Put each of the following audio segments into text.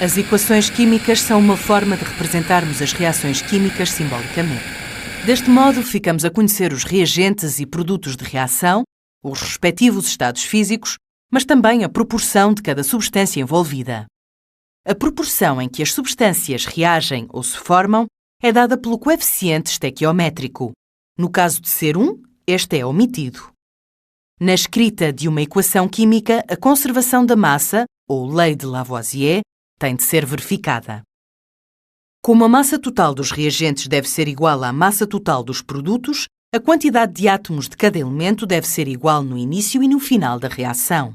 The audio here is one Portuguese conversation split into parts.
As equações químicas são uma forma de representarmos as reações químicas simbolicamente. Deste modo, ficamos a conhecer os reagentes e produtos de reação, os respectivos estados físicos, mas também a proporção de cada substância envolvida. A proporção em que as substâncias reagem ou se formam é dada pelo coeficiente estequiométrico. No caso de ser 1, este é omitido. Na escrita de uma equação química, a conservação da massa, ou lei de Lavoisier, tem de ser verificada. Como a massa total dos reagentes deve ser igual à massa total dos produtos, a quantidade de átomos de cada elemento deve ser igual no início e no final da reação.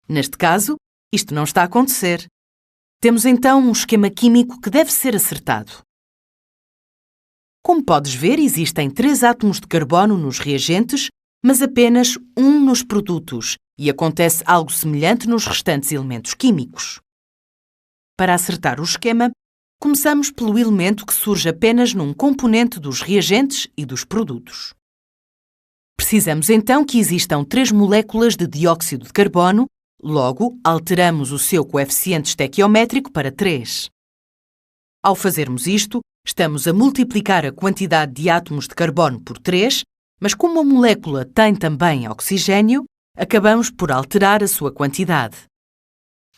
Neste caso, isto não está a acontecer. Temos então um esquema químico que deve ser acertado. Como podes ver, existem 3 átomos de carbono nos reagentes, mas apenas 1 nos produtos, e acontece algo semelhante nos restantes elementos químicos. Para acertar o esquema, começamos pelo elemento que surge apenas num componente dos reagentes e dos produtos. Precisamos então que existam 3 moléculas de dióxido de carbono, logo alteramos o seu coeficiente estequiométrico para 3. Ao fazermos isto, estamos a multiplicar a quantidade de átomos de carbono por 3, mas como a molécula tem também oxigênio, acabamos por alterar a sua quantidade.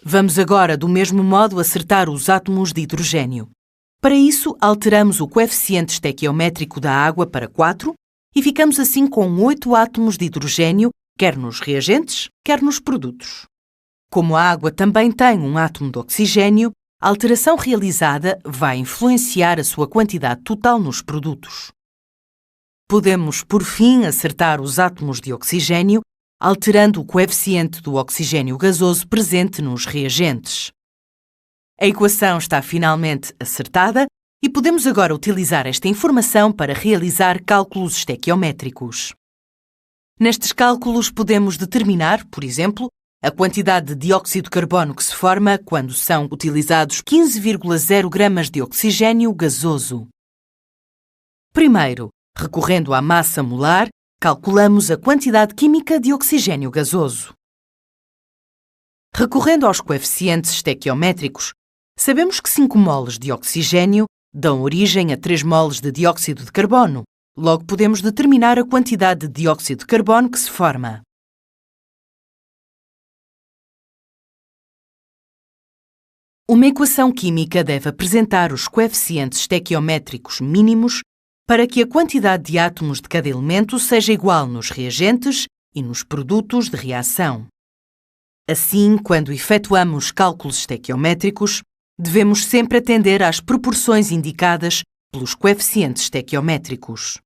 Vamos agora, do mesmo modo, acertar os átomos de hidrogênio. Para isso, alteramos o coeficiente estequiométrico da água para 4 e ficamos assim com 8 átomos de hidrogênio, quer nos reagentes, quer nos produtos. Como a água também tem um átomo de oxigênio, a alteração realizada vai influenciar a sua quantidade total nos produtos. Podemos, por fim, acertar os átomos de oxigênio, alterando o coeficiente do oxigênio gasoso presente nos reagentes. A equação está finalmente acertada e podemos agora utilizar esta informação para realizar cálculos estequiométricos. Nestes cálculos podemos determinar, por exemplo, a quantidade de dióxido de carbono que se forma quando são utilizados 15,0 gramas de oxigênio gasoso. Primeiro, recorrendo à massa molar, calculamos a quantidade química de oxigênio gasoso. Recorrendo aos coeficientes estequiométricos, sabemos que 5 moles de oxigênio dão origem a 3 moles de dióxido de carbono. Logo podemos determinar a quantidade de dióxido de carbono que se forma. Uma equação química deve apresentar os coeficientes estequiométricos mínimos para que a quantidade de átomos de cada elemento seja igual nos reagentes e nos produtos de reação. Assim, quando efetuamos cálculos estequiométricos, devemos sempre atender às proporções indicadas pelos coeficientes estequiométricos.